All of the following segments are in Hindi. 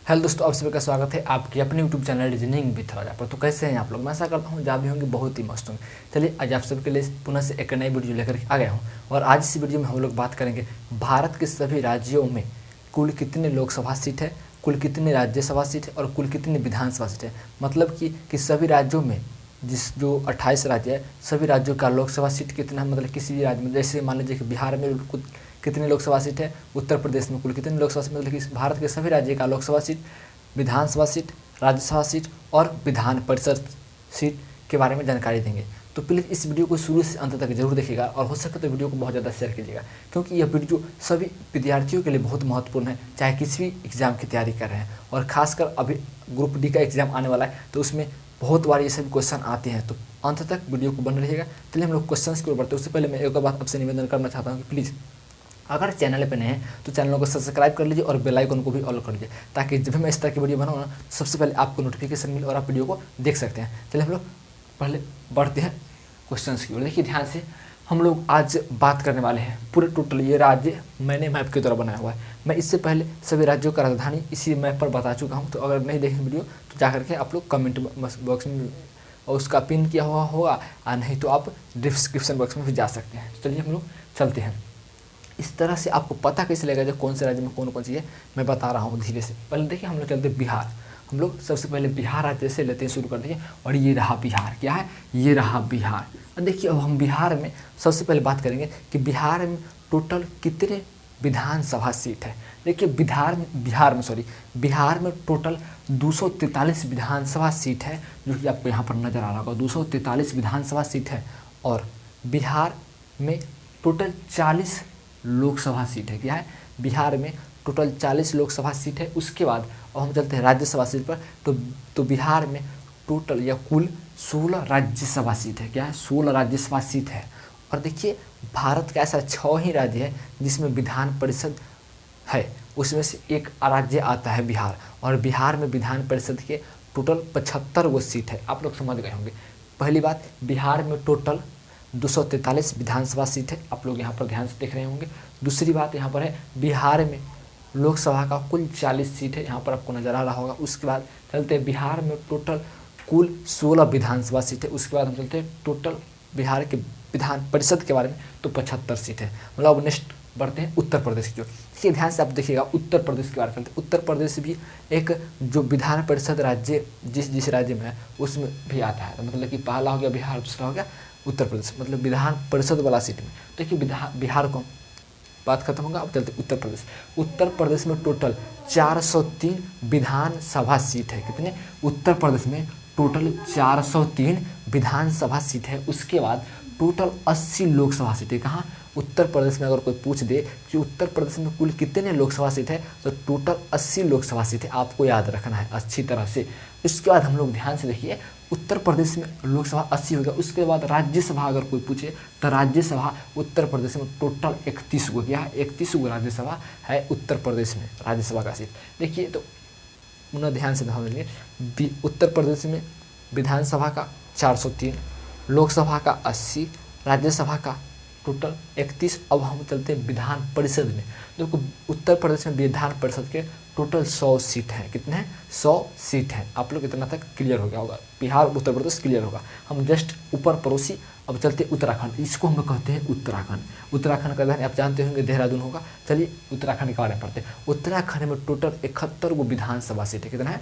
हेलो दोस्तों, आप सभी का स्वागत है आपके अपने यूट्यूब चैनल रीजनिंग विथ राजा पर। तो कैसे हैं आप लोग? मैं आशा करता हूँ जहाँ भी होंगे बहुत ही मस्त होंगे। चलिए आज आप सबके लिए पुनः से एक नई वीडियो लेकर आ गया हूँ और आज इस वीडियो में हम लोग बात करेंगे भारत के सभी राज्यों में कुल कितने लोकसभा सीट है, कुल कितनी राज्यसभा सीट है और कुल कितनी विधानसभा सीट है। मतलब कि सभी राज्यों में जो 28 राज्य है, सभी राज्यों का लोकसभा सीट कितना है। मतलब किसी भी राज्य में, जैसे मान लीजिए कि बिहार में कितनी लोकसभा सीट है, उत्तर प्रदेश में कुल कितनी लोकसभा सीट, मतलब कि भारत के सभी राज्य का लोकसभा सीट, विधानसभा सीट, राज्यसभा सीट और विधान परिषद सीट के बारे में जानकारी देंगे। तो प्लीज़ इस वीडियो को शुरू से अंत तक जरूर देखिएगा और हो सके तो वीडियो को बहुत ज़्यादा शेयर कीजिएगा, क्योंकि यह वीडियो सभी विद्यार्थियों के लिए बहुत महत्वपूर्ण है, चाहे किसी भी एग्ज़ाम की तैयारी कर रहे हैं। और खासकर अभी ग्रुप डी का एग्ज़ाम आने वाला है, तो उसमें बहुत बार ये सभी क्वेश्चन आते हैं। तो अंत तक वीडियो को बन रहिएगा। चलिए हम लोग क्वेश्चन की ओर बढ़ते हैं। उससे पहले मैं एक बात आपसे निवेदन करना चाहता हूँ कि प्लीज़ अगर चैनल पे नए हैं तो चैनल को सब्सक्राइब कर लीजिए और बेल आइकन को भी ऑल कर लीजिए, ताकि जब भी मैं इस तरह की वीडियो बनाऊँ ना, सबसे पहले आपको नोटिफिकेशन मिले और आप वीडियो को देख सकते हैं। चलिए हम लोग पहले बढ़ते हैं क्वेश्चन की ओर। देखिए ध्यान से, हम लोग आज बात करने वाले हैं पूरे टोटल ये राज्य मैंने मैप के द्वारा बनाया हुआ है। मैं इससे पहले सभी राज्यों का राजधानी इसी मैप पर बता चुका हूँ, तो अगर नहीं देखें वीडियो तो जा करके आप लोग कमेंट बॉक्स में और उसका पिन किया हुआ होगा, और नहीं तो आप डिस्क्रिप्शन बॉक्स में भी जा सकते हैं। चलिए हम लोग चलते हैं। इस तरह से आपको पता कैसे लगेगा जब कौन से राज्य में कौन कौन चीज़ है, मैं बता रहा हूँ धीरे से। पहले देखिए हम लोग चलते हैं बिहार। हम लोग सबसे पहले बिहार राज्य से लेते हैं, शुरू करते हैं। और ये रहा बिहार, क्या है, ये रहा बिहार। अब देखिए अब हम बिहार में सबसे पहले बात करेंगे कि बिहार में टोटल कितने विधानसभा सीट है। देखिए बिहार में टोटल 243 विधानसभा सीट है, जो कि आपको यहाँ पर नज़र आ रहा होगा। 243 विधानसभा सीट है और बिहार में टोटल 40 लोकसभा सीट है। क्या है, बिहार में टोटल 40 लोकसभा सीट है। उसके बाद अब हम चलते हैं राज्यसभा सीट पर। तो बिहार में टोटल या कुल 16 राज्यसभा सीट है। क्या है, 16 राज्यसभा सीट है। और देखिए भारत का ऐसा 6 ही राज्य है जिसमें विधान परिषद है, उसमें से एक राज्य आता है बिहार। और बिहार में विधान परिषद के टोटल 75 गो सीट है। आप लोग समझ गए होंगे। पहली बात, बिहार में टोटल 243 विधानसभा सीट है, आप लोग यहाँ पर ध्यान से देख रहे होंगे। दूसरी बात यहाँ पर है, बिहार में लोकसभा का कुल 40 सीट है, यहाँ पर आपको नजर आ रहा होगा। उसके बाद चलते हैं बिहार में टोटल कुल 16 विधानसभा सीट है। उसके बाद हम चलते हैं टोटल बिहार के विधान परिषद के बारे में, तो 75 सीट है। मतलब अब नेक्स्ट बढ़ते हैं उत्तर प्रदेश की ओर। देखिए ध्यान से आप देखिएगा, उत्तर प्रदेश के बारे में। उत्तर प्रदेश भी एक जो विधान परिषद राज्य जिस राज्य में है उसमें भी आता है। तो मतलब कि पहला हो गया बिहार, दूसरा हो गया उत्तर प्रदेश, मतलब विधान परिषद वाला सीट में। देखिए बिहार को बात खत्म होगा, अब चलते उत्तर प्रदेश। उत्तर प्रदेश में टोटल 403 विधानसभा सीट है। कितने, उत्तर प्रदेश में टोटल 403 विधानसभा सीट है। उसके बाद टोटल 80 लोकसभा सीट है। कहाँ, उत्तर प्रदेश में। अगर कोई पूछ दे कि उत्तर प्रदेश में कुल कितने लोकसभा सीट है, तो टोटल 80 लोकसभा सीट है। आपको याद रखना है अच्छी तरह से। इसके बाद हम लोग ध्यान से देखिए, उत्तर प्रदेश में लोकसभा 80 हो गया। उसके बाद राज्यसभा अगर कोई पूछे तो राज्यसभा उत्तर प्रदेश में टोटल 31 गो, क्या है, 31 गो राज्यसभा है उत्तर प्रदेश में, राज्यसभा का सीट। देखिए तो पुनः ध्यान से ध्यान दीजिए, उत्तर प्रदेश में विधानसभा का 403, लोकसभा का 80, राज्यसभा का टोटल 31। अब हम चलते हैं विधान परिषद में। देखो उत्तर प्रदेश में विधान परिषद के टोटल 100 सीट हैं। कितने हैं, 100 सीट हैं। आप लोग इतना तक क्लियर हो गया होगा, बिहार उत्तर प्रदेश क्लियर होगा। हम जस्ट ऊपर पड़ोसी अब चलते हैं उत्तराखंड। इसको हम लोग कहते हैं उत्तराखंड। उत्तराखंड का राजधानी आप जानते होंगे देहरादून होगा। चलिए उत्तराखंड के बारे में पढ़ते हैं। उत्तराखंड में टोटल 71 गो विधानसभा सीट है। कितना है,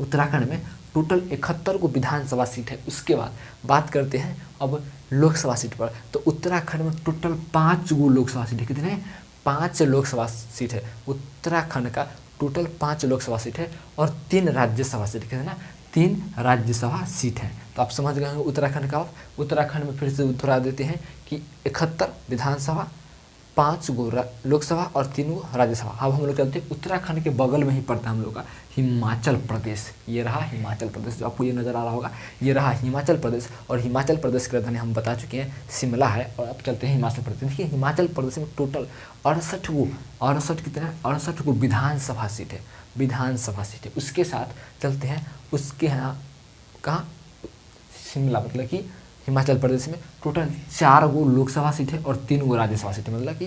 उत्तराखंड में टोटल 71 को विधानसभा सीट है। उसके बाद बात करते हैं अब लोकसभा सीट पर। तो उत्तराखंड में टोटल 5 गो लोकसभा सीट है। कितने, 5 लोकसभा सीट है। उत्तराखंड का टोटल 5 लोकसभा सीट है और 3 राज्यसभा सीट है ना, 3 राज्यसभा सीट है। तो आप समझ गए होंगे उत्तराखंड का। उत्तराखंड में फिर से दोहरा देते हैं कि 71 विधानसभा, 5 गो लोकसभा और 3 गो राज्यसभा। अब हम लोग चलते हैं उत्तराखंड के बगल में ही पड़ता है हम लोग का हिमाचल प्रदेश। ये रहा हिमाचल प्रदेश, जो आपको ये नज़र आ रहा होगा, ये रहा हिमाचल प्रदेश। और हिमाचल प्रदेश की राजधानी हम बता चुके हैं शिमला है। और अब चलते हैं हिमाचल प्रदेश। देखिए हिमाचल प्रदेश में टोटल 68 कितना, 68 गो विधानसभा सीट है, विधानसभा सीट है। उसके साथ चलते हैं उसके यहाँ कहाँ, शिमला, मतलब कि हिमाचल प्रदेश में टोटल 4 गो लोकसभा सीट है और 3 गो राज्यसभा सीट है। मतलब कि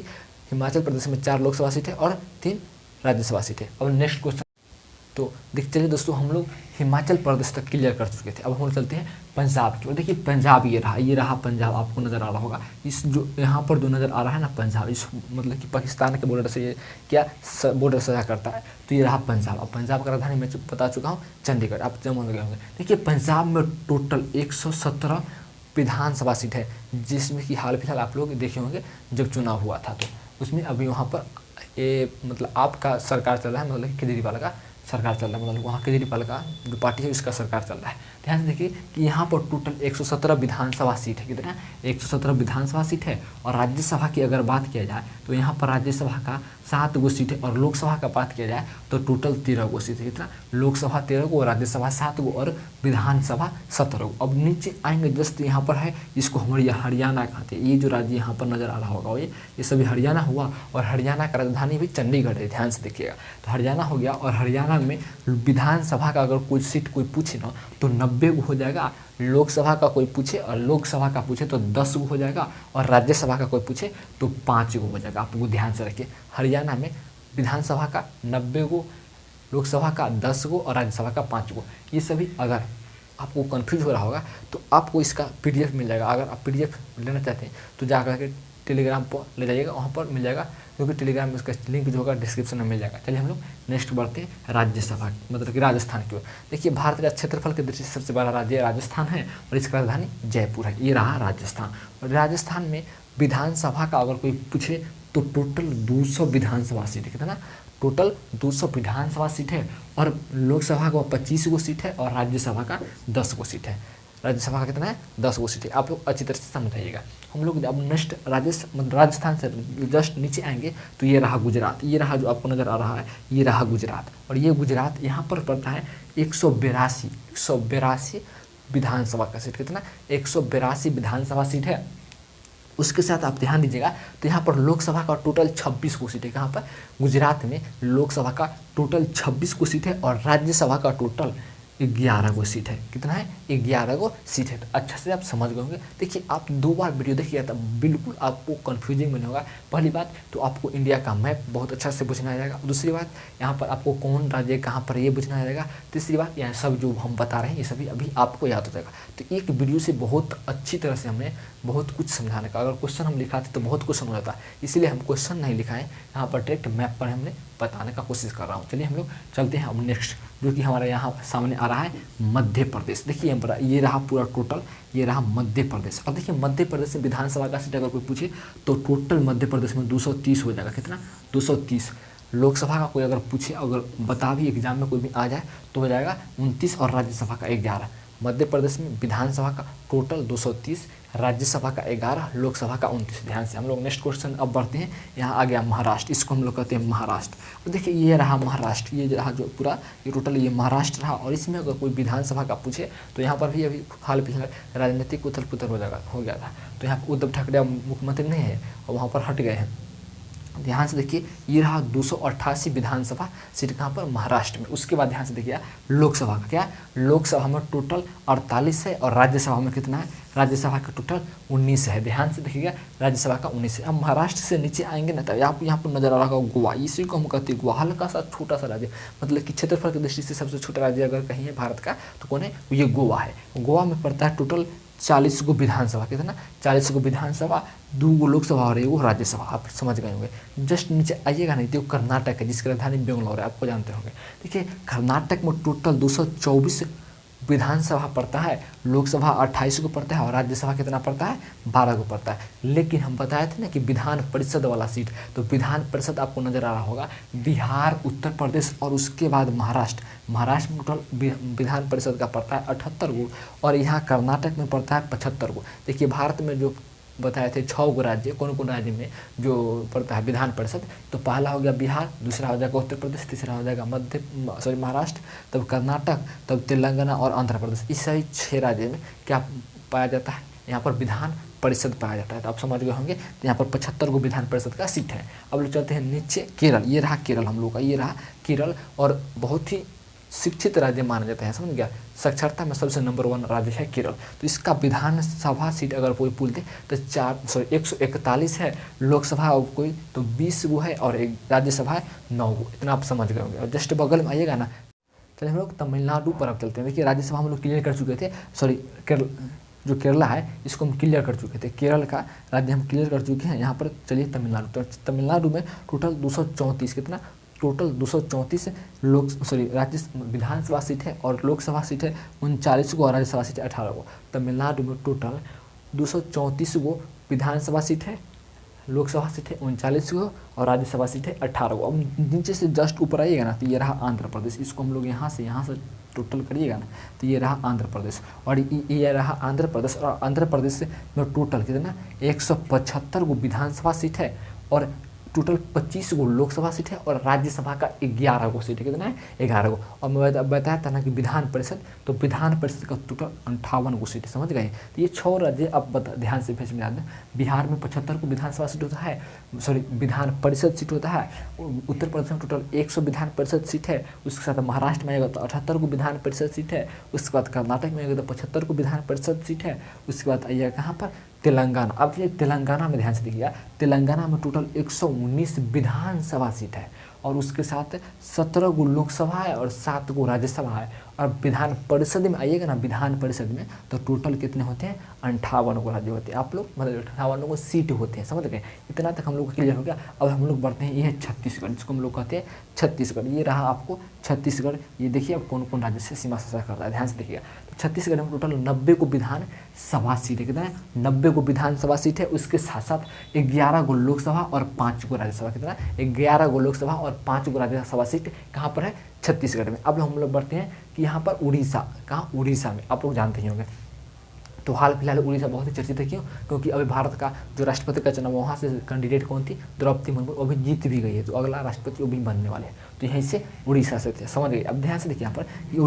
हिमाचल प्रदेश में 4 लोकसभा सीट है और 3 राज्यसभा सीट है। अब नेक्स्ट क्वेश्चन तो देख चलिए दोस्तों, हम लोग हिमाचल प्रदेश तक क्लियर कर चुके थे। अब हम लोग चलते हैं पंजाब की ओर। देखिए पंजाब ये रहा पंजाब, आपको नज़र आ रहा होगा। इस जो यहाँ पर जो नज़र आ रहा है ना पंजाब, इस मतलब कि पाकिस्तान के बॉर्डर से ये क्या बॉर्डर सजा करता है, तो ये रहा पंजाब। अब पंजाब का राजधानी मैं बता चुका हूँ चंडीगढ़, आप जमा गए होंगे। देखिए पंजाब में टोटल 117 विधानसभा सीट है, जिसमें कि हाल फिलहाल आप लोग देखे होंगे जब चुनाव हुआ था, तो उसमें अभी वहाँ पर ये मतलब आपका सरकार चल रहा है, मतलब केजरीवाल का सरकार चल रहा है, मतलब वहाँ केजरीवाल का जो पार्टी है उसका सरकार चल रहा है। ध्यान से देखिए कि यहाँ पर टोटल 117 विधानसभा सीट है। कितना? 117 विधानसभा सीट है। और राज्यसभा की अगर बात किया जाए तो यहाँ पर राज्यसभा का 7 गो सीट है, और लोकसभा का बात किया जाए तो टोटल 13 गो सीट है। कितना? लोकसभा 13 गो, राज्यसभा 7 गो और विधानसभा 17 गो। अब नीचे आएंगे जस्ट यहाँ पर है, इसको हमारे हरियाणा कहते हैं। ये जो राज्य यहाँ पर नज़र आ रहा होगा ये सभी हरियाणा हुआ, और हरियाणा का राजधानी भी चंडीगढ़ है। ध्यान से देखिएगा, तो हरियाणा हो गया। और हरियाणा में विधानसभा का अगर कोई सीट कोई पूछे ना तो 90 गो हो जाएगा, लोकसभा का कोई पूछे और लोकसभा का पूछे तो 10 गो हो जाएगा, और राज्यसभा का कोई पूछे तो 5 गो हो जाएगा। आपको ध्यान से रखिए, हरियाणा में विधानसभा का 90 गो, लोकसभा का 10 गो और राज्यसभा का 5 गो। ये सभी अगर आपको कन्फ्यूज हो रहा होगा तो आपको इसका PDF मिल जाएगा। अगर आप PDF लेना चाहते हैं तो जा करके टेलीग्राम पर ले जाइएगा, वहाँ पर मिल जाएगा, क्योंकि टेलीग्राम में उसका लिंक जो होगा डिस्क्रिप्शन में मिल जाएगा। चलिए हम लोग नेक्स्ट बढ़ते हैं राज्यसभा मतलब कि राजस्थान की ओर। देखिए भारत का क्षेत्रफल की दृष्टि से सबसे बड़ा राज्य राजस्थान है, और इसकी राजधानी जयपुर है। ये रहा राजस्थान। और राजस्थान में विधानसभा का अगर कोई पूछे तो टोटल 200 विधानसभा सीट है। कितना? टोटल 200 विधानसभा सीट है, और लोकसभा का 25 गो सीट है, और राज्यसभा का 10 गो सीट है। राज्यसभा का कितना है? 10 गो सीट है। आप लोग अच्छी तरह से समझाइएगा। हम लोग अब नेक्स्ट राजस्थान से जस्ट नीचे आएंगे तो ये रहा गुजरात। ये रहा जो आपको नज़र आ रहा है, ये रहा गुजरात। और ये गुजरात यहाँ पर पड़ता है 182 विधानसभा का सीट। कितना? 182 विधानसभा सीट है। उसके साथ आप ध्यान दीजिएगा तो यहाँ पर लोकसभा का टोटल 26 को सीट है। कहाँ पर? गुजरात में लोकसभा का टोटल 26 को सीट है, और राज्यसभा का टोटल 11 गो सीट है। कितना है? 11 गो सीट है। तो अच्छा से आप समझ गए होंगे। देखिए आप 2 बार वीडियो देखिएगा तब बिल्कुल आपको कन्फ्यूजिंग नहीं होगा। पहली बात तो आपको इंडिया का मैप बहुत अच्छा से बुझना आ जाएगा। दूसरी बात यहाँ पर आपको कौन राज्य कहाँ पर ये बुझना आ जाएगा। तीसरी बात यहाँ सब जो हम बता रहे हैं ये सभी अभी आपको याद हो जाएगा। तो एक वीडियो से बहुत अच्छी तरह से हमने बहुत कुछ समझाने का, अगर क्वेश्चन हम लिखाते तो बहुत कुछ समझ आता, इसलिए हम क्वेश्चन नहीं लिखाएं, यहाँ पर डायरेक्ट मैप पर हमने बताने का कोशिश कर रहा हूँ। चलिए हम लोग चलते हैं अब नेक्स्ट, जो कि हमारे यहाँ सामने आ रहा है मध्य प्रदेश। देखिए ये रहा पूरा टोटल, ये रहा मध्य प्रदेश। अब देखिए मध्य प्रदेश में विधानसभा का सीट अगर कोई पूछे तो टोटल मध्य प्रदेश में 230 हो जाएगा। कितना? 230। लोकसभा का कोई अगर पूछे, अगर बता भी एग्जाम में कोई भी आ जाए तो हो जाएगा 29, और राज्यसभा का 11। मध्य प्रदेश में विधानसभा का टोटल 230, राज्यसभा का 11, लोकसभा का 29। ध्यान से हम लोग नेक्स्ट क्वेश्चन अब बढ़ते हैं। यहाँ आ गया महाराष्ट्र, इसको हम लोग कहते हैं महाराष्ट्र। तो देखिए ये रहा महाराष्ट्र, ये रहा जो पूरा ये टोटल ये महाराष्ट्र रहा। और इसमें अगर कोई विधानसभा का पूछे तो यहाँ पर भी अभी हाल फिलहाल राजनीतिक उथल पुथल हो गया था, तो यहाँ उद्धव ठाकरे मुख्यमंत्री नहीं है और वहाँ पर हट गए हैं। ध्यान से देखिए ये रहा 288 विधानसभा सीट कहाँ पर? महाराष्ट्र में। उसके बाद ध्यान से देखिए लोकसभा का क्या? लोकसभा में टोटल 48 है, और राज्यसभा में कितना है? राज्यसभा का टोटल 19 है। ध्यान से देखिएगा राज्यसभा का 19 है। अब महाराष्ट्र से नीचे आएंगे ना तो आपको यहाँ पर नजर आ रहा होगा गोवा। इसी को हम कहते हैं गोवा, हल्का सा छोटा सा राज्य, मतलब कि क्षेत्रफल की दृष्टि से सबसे छोटा राज्य अगर कहीं है भारत का तो कौन है? ये गोवा है। गोवा में पड़ता है टोटल 40 गो विधानसभा। कितना? 40 गो विधानसभा, 2 गो लोकसभा और 1 गो राज्यसभा। आप समझ गए होंगे। जस्ट नीचे आइएगा नहीं तो कर्नाटक है, जिसकी राजधानी बेंगलोर है, आपको जानते होंगे। देखिए कर्नाटक में टोटल 224 विधानसभा पड़ता है, लोकसभा 28 को पड़ता है, और राज्यसभा कितना पड़ता है? 12 को पड़ता है। लेकिन हम बताए थे ना कि विधान परिषद वाला सीट, तो विधान परिषद आपको नजर आ रहा होगा बिहार, उत्तर प्रदेश और उसके बाद महाराष्ट्र। महाराष्ट्र में टोटल विधान परिषद का पड़ता है 78 गो, और यहाँ कर्नाटक में पड़ता है 75 गो। देखिए भारत में जो बताए थे 6 गो राज्य, कौन कौन राज्य में जो पड़ता है विधान परिषद, तो पहला हो गया बिहार, दूसरा हो जाएगा उत्तर प्रदेश, तीसरा हो जाएगा महाराष्ट्र, तब कर्नाटक, तब तेलंगाना और आंध्र प्रदेश। इस सभी 6 राज्य में क्या पाया जाता है? यहाँ पर विधान परिषद पाया जाता है। तो आप समझ गए होंगे। तो यहाँ पर 75 गो विधान परिषद का सीट है। अब लोग चलते हैं नीचे केरल। ये रहा केरल हम लोग का, ये रहा केरल, और बहुत ही शिक्षित राज्य माना जाता है। समझ गया? साक्षरता में सबसे नंबर 1 राज्य है केरल। तो इसका विधानसभा सीट अगर कोई बोलते तो 141 है, लोकसभा कोई तो 20 गो है, और एक राज्यसभा है 9 गो। इतना आप समझ गए होंगे। और जस्ट बगल में आइएगा ना चलिए हम लोग तमिलनाडु पर अब चलते हैं। देखिए राज्यसभा हम लोग क्लियर कर चुके थे, सॉरी जो केरला है इसको हम क्लियर कर चुके थे, केरल का राज्य हम क्लियर कर चुके हैं। यहाँ पर चलिए तमिलनाडु, तो तमिलनाडु में टोटल 234 कितना, टोटल 234 राज्य विधानसभा सीट है और लोकसभा सीट है 39 को और राज्यसभा सीट है 18 को। तमिलनाडु में टोटल 234 को विधानसभा सीट है, लोकसभा सीट है 39 को और राज्यसभा सीट है 18 को। अब नीचे से जस्ट ऊपर आइएगा ना तो ये रहा आंध्र प्रदेश, इसको हम लोग यहाँ से टोटल करिएगा ना तो ये रहा आंध्र प्रदेश, और ये रहा आंध्र प्रदेश। और आंध्र प्रदेश में टोटल कितना 175 को विधानसभा सीट है और टोटल 25 को लोकसभा सीट है और राज्यसभा का 11 को सीट है, कितना है 11 को। और मैं बताया था ना कि विधान परिषद, तो विधान परिषद का टोटल 58 को सीट है, समझ गए। तो ये 6 राज्य अब ध्यान से फेस में याद है। बिहार में 75 को विधानसभा सीट होता है, सॉरी विधान परिषद सीट होता है। उत्तर प्रदेश में टोटल 100 विधान परिषद सीट है, उसके साथ महाराष्ट्र में आएगा तो 78 को विधान परिषद सीट है, उसके बाद कर्नाटक में आएगा तो 75 को विधान परिषद सीट है, उसके बाद आइएगा कहाँ पर तेलंगाना। अब ये तेलंगाना में ध्यान से देखिएगा, तेलंगाना में टोटल 119 विधानसभा सीट है और उसके साथ 17 को लोकसभा है और 7 को राज्यसभा है। और विधान परिषद में आइएगा ना, विधान परिषद में तो टोटल कितने होते हैं 58 को राज्य होते हैं, आप लोग मतलब 58 को सीट होते हैं, समझ गए। इतना तक हम लोग को क्लियर हो गया। अब हम लोग बढ़ते हैं, ये है छत्तीसगढ़, जिसको हम लोग कहते हैं छत्तीसगढ़। ये रहा आपको छत्तीसगढ़, ये देखिए अब कौन कौन राज्य से सीमा साझा कर रहा है, ध्यान से देखिएगा। तो छत्तीसगढ़ में टोटल 90 को विधानसभा सीट है, कितना है 90 को विधानसभा सीट है, उसके साथ साथ 11 को लोकसभा और 5 को राज्यसभा, कितना 11 को लोकसभा और 5 को राज्यसभा सीट कहाँ पर है छत्तीसगढ़ में। अब हम लोग बढ़ते हैं कि यहाँ पर उड़ीसा, कहाँ उड़ीसा में, आप लोग जानते ही होंगे। तो हाल फिलहाल उड़ीसा बहुत ही चर्चित है, क्यों? क्योंकि अभी भारत का जो राष्ट्रपति का चुनाव वहाँ से कैंडिडेट कौन थी, द्रौपदी मुर्मू, अभी जीत भी गई है, तो अगला राष्ट्रपति वो भी बनने वाले हैं। तो यहीं से उड़ीसा से थे, समझ गए। अब ध्यान से देखिए यहाँ पर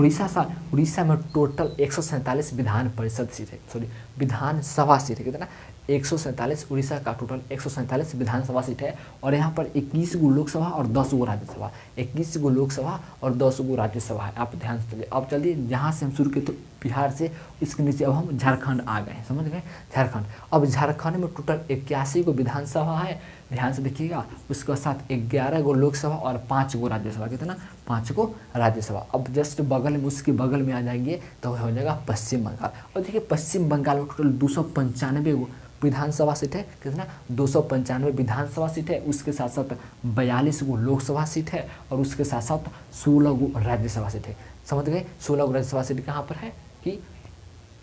उड़ीसा में टोटल 147 विधान परिषद सीट है, सॉरी विधानसभा सीट है, कितना 147। उड़ीसा का टोटल 147 विधानसभा सीट है और यहाँ पर 21 को लोकसभा और 10 को राज्यसभा, 21 को लोकसभा और 10 को राज्यसभा है। आप ध्यान से चलिए। अब चलिए यहाँ से हम शुरू किए तो बिहार से इसके नीचे अब हम झारखंड आ गए, समझ गए झारखंड। अब झारखंड में टोटल 81 को विधानसभा है, ध्यान से देखिएगा, उसके साथ 11 को लोकसभा और 5 को राज्यसभा, कितना 5 को राज्यसभा। अब जस्ट बगल में, उसके बगल में आ जाएंगे तो हो जाएगा पश्चिम बंगाल। और देखिए पश्चिम बंगाल में टोटल 295 को विधानसभा सीट है, कितना 295 विधानसभा सीट है, उसके साथ साथ 42 को लोकसभा सीट है और उसके साथ साथ 16 को राज्यसभा सीट है, समझ गए। 16 को राज्यसभा सीट कहाँ पर है कि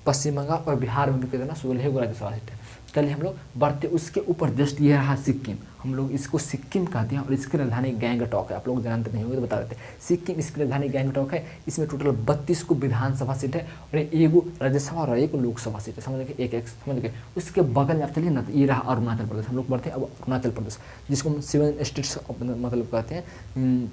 पश्चिम बंगाल और बिहार में भी कितना 16 को राज्यसभा सीट है। चलिए हम लोग बढ़ते, उसके ऊपर जस्ट ये रहा सिक्किम, हम लोग इसको सिक्किम कहते हैं और इसकी राजधानी गैंगटॉक है, आप लोग जानते नहीं होंगे तो बता देते हैं। सिक्किम इसकी राजधानी गैंगटॉक है, इसमें टोटल 32 को विधानसभा सीट है और एक राज्यसभा और एक लोकसभा सीट है, समझ गए, एक समझ गए। उसके बगल में आप चलिए ना, तो ये रहा अरुणाचल प्रदेश। हम लोग बढ़ते हैं अब अरुणाचल प्रदेश, जिसको हम 7 स्टेट्स मतलब कहते हैं,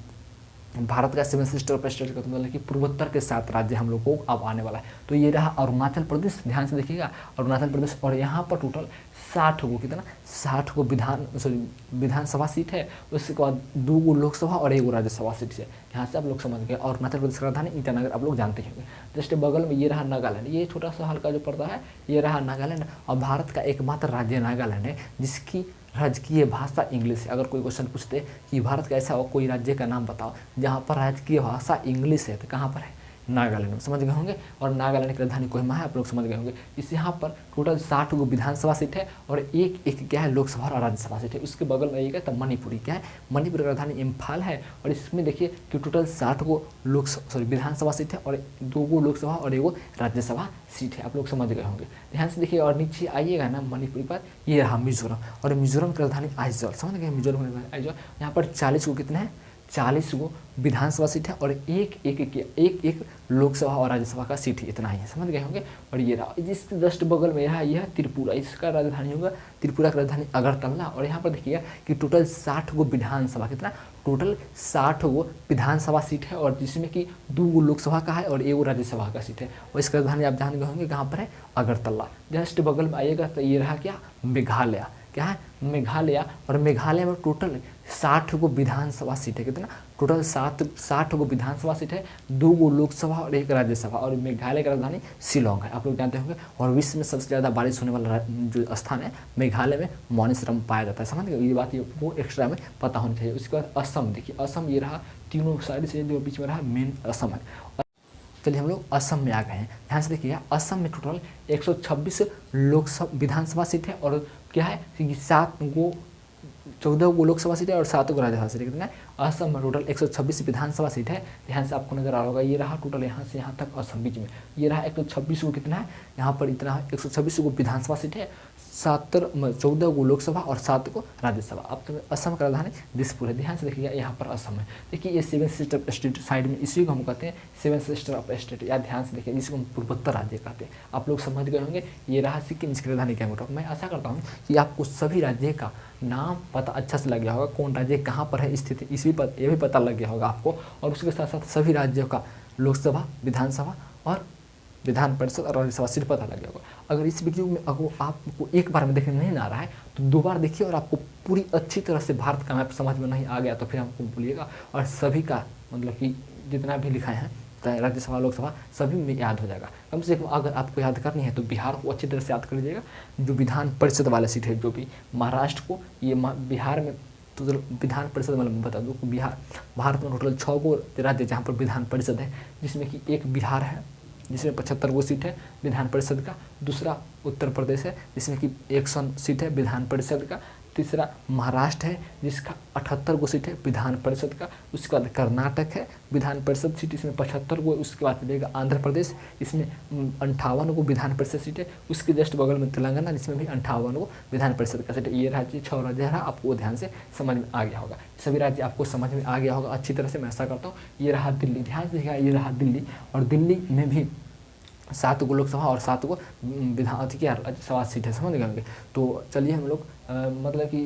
भारत का 7 सिस्टर ऑफ स्टेट का मतलब कि पूर्वोत्तर के 7 राज्य हम लोग को अब आने वाला है। तो ये रहा अरुणाचल प्रदेश, ध्यान से देखिएगा अरुणाचल प्रदेश। और यहाँ पर टोटल 60 को, कितना 60 को विधानसभा सीट है, उसके बाद 2 को लोकसभा और 1 को राज्यसभा सीट है। यहाँ से आप लोग समझ गए। और अरुणाचल प्रदेश का राजधानी ईटानगर, आप लोग जानते होंगे। जस्ट बगल में ये रहा नागालैंड, ये छोटा सा हल्का जो पड़ता है, ये रहा नागालैंड। और भारत का एकमात्र राज्य नागालैंड है जिसकी राजकीय भाषा इंग्लिश है। अगर कोई क्वेश्चन पूछते कि भारत का ऐसा हो कोई राज्य का नाम बताओ जहाँ पर राजकीय भाषा इंग्लिश है, तो कहाँ पर है, नागालैंड में, समझ गए होंगे। और नागालैंड की राजधानी कोहिमा है, आप लोग समझ गए होंगे। इस यहाँ पर टोटल 60 को विधानसभा सीट है और एक क्या है लोकसभा और राज्यसभा सीट है। उसके बगल में आइएगा तो मणिपुरी, क्या है मणिपुर की राजधानी इम्फाल है। और इसमें देखिए कि टोटल 60 को विधानसभा सीट है और 2 को लोकसभा और 1 को राज्यसभा सीट है, आप लोग समझ गए होंगे। ध्यान से देखिए। और नीचे आइएगा ना मणिपुरी पर, ये रहा मिजोरम, और मिजोरम की राजधानी आइजॉल, समझ गए मिजोरम की राजधानी आइजॉल। यहाँ पर 40 को कितने हैं 40 को विधानसभा सीट है और एक लोकसभा और राज्यसभा का सीट है, इतना ही है, समझ गए होंगे। और ये रहा जिसके जस्ट बगल में रहा यह त्रिपुरा, इसका राजधानी होगा त्रिपुरा की राजधानी अगरतला। और यहाँ पर देखिएगा कि टोटल 60 को विधानसभा, कितना टोटल 60 को विधानसभा सीट है और जिसमें कि 2 को लोकसभा का है और 1 राज्यसभा का सीट है। और इसका राजधानी आप जान गए होंगे कहाँ पर है, अगरतला। जस्ट बगल में आइएगा तो ये रहा क्या मेघालय, क्या है मेघालय। और मेघालय में टोटल 60 को विधानसभा सीट है, कितना टोटल 60 को विधानसभा सीट है, 2 को लोकसभा और 1 राज्यसभा। और मेघालय की राजधानी शिलोंग है, आप लोग जानते होंगे। और विश्व में सबसे ज़्यादा बारिश होने वाला जो स्थान है मेघालय में मौनीश्वरम पाया जाता है, समझ गए। ये बात ये वो एक्स्ट्रा में पता होनी चाहिए। उसके बाद असम देखिए, असम ये रहा तीनों साइड से जो बीच में रहा मेन असम है। चलिए हम लोग असम में आ गए हैं। ध्यान से देखिएगा, असम में टोटल 126 लोकसभा विधानसभा सीट है और क्या है कि 14 गो लोकसभा सीट है और 7 गो राज्यसभा सीट है। कितना है? असम में टोटल 126 विधानसभा सीट है। ध्यान से आपको नजर आ रहा होगा, ये रहा टोटल यहाँ से यहाँ तक असम बीच में, ये रहा 126 गो, कितना है यहाँ पर इतना है 126 गो विधानसभा सीट है, 14 गो लोकसभा और 7 को राज्यसभा। अब तो असम का राजधानी दिसपुर है। ध्यान से देखिएगा, यहाँ पर असम है। देखिए ये 7 सिस्टर ऑफ स्टेट साइड में, इसी को हम कहते हैं 7 सिस्टर ऑफ स्टेट, या ध्यान से देखिए इसको हम पूर्वोत्तर राज्य कहते हैं। आप लोग समझ गए होंगे। ये रहा सिक्किम, इसकी राजधानी गंगटोक। मैं आशा करता हूँ कि आपको सभी राज्य का नाम पता अच्छा से लग गया होगा, कौन राज्य कहाँ पर है स्थिति, ये भी पता लग गया होगा आपको, और उसके साथ साथ सभी राज्यों का लोकसभा, विधानसभा और विधान परिषद और राज्यसभा सीट पता लग गया होगा। अगर इस वीडियो में अगर आपको एक बार में देखने नहीं आ रहा है तो 2 बार देखिए, और आपको पूरी अच्छी तरह से भारत का मैप समझ में नहीं आ गया तो फिर हमको बोलिएगा, और सभी का मतलब कि जितना भी लिखा है राज्यसभा लोकसभा सभी में याद हो जाएगा। कम से कम अगर आपको याद करनी है तो बिहार को अच्छी तरह से याद कर लीजिएगा, जो विधान परिषद वाला सीट है, जो भी महाराष्ट्र को, ये बिहार में तो विधान परिषद मतलब बता दूँ, बिहार भारत में टोटल 6 गो राज्य जहाँ पर विधान परिषद है, जिसमें कि एक बिहार है जिसमें 75 गो सीट है विधान परिषद का, दूसरा उत्तर प्रदेश है जिसमें कि 100 सीट है विधान परिषद का, तीसरा महाराष्ट्र है जिसका 78 गो सीट है विधान परिषद का, उसके बाद कर्नाटक है विधान परिषद सीट, इसमें 75 गो, उसके बाद मिलेगा आंध्र प्रदेश, इसमें 58 गो विधान परिषद सीट है, उसके जस्ट बगल में तेलंगाना जिसमें भी 58 गो विधान परिषद का सीट है। ये राज्य 6 राज्य रहा, आपको ध्यान से समझ में आ गया होगा, सभी राज्य आपको समझ में आ गया होगा अच्छी तरह से, मैं ऐसा करता हूँ। ये रहा दिल्ली, ध्यान से देखिएगा, ये रहा दिल्ली, और दिल्ली में भी 7 गो लोकसभा और 7 गो विधान की राज्यसभा सीट है, समझ गए होंगे। तो चलिए हम लोग मतलब कि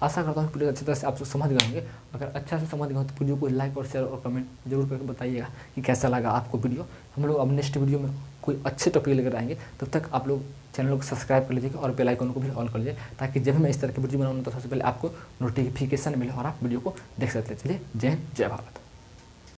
आशा करता हूँ वीडियो अच्छी तरह से आप समझ गए होंगे। अगर अच्छा से समझ गए हो तो वीडियो को लाइक और शेयर और कमेंट जरूर करके बताइएगा कि कैसा लगा आपको वीडियो। हम लोग अब नेक्स्ट वीडियो में कोई अच्छे टॉपिक लेकर आएंगे, तब तक आप लोग चैनल को सब्सक्राइब कर लीजिएगा और बेल आइकन को भी ऑन कर लीजिए, ताकि जब भी मैं इस तरह की वीडियो बनाऊँ तो सबसे पहले आपको नोटिफिकेशन मिले और आप वीडियो को देख सकते हैं। चलिए, जय हिंद, जय भारत।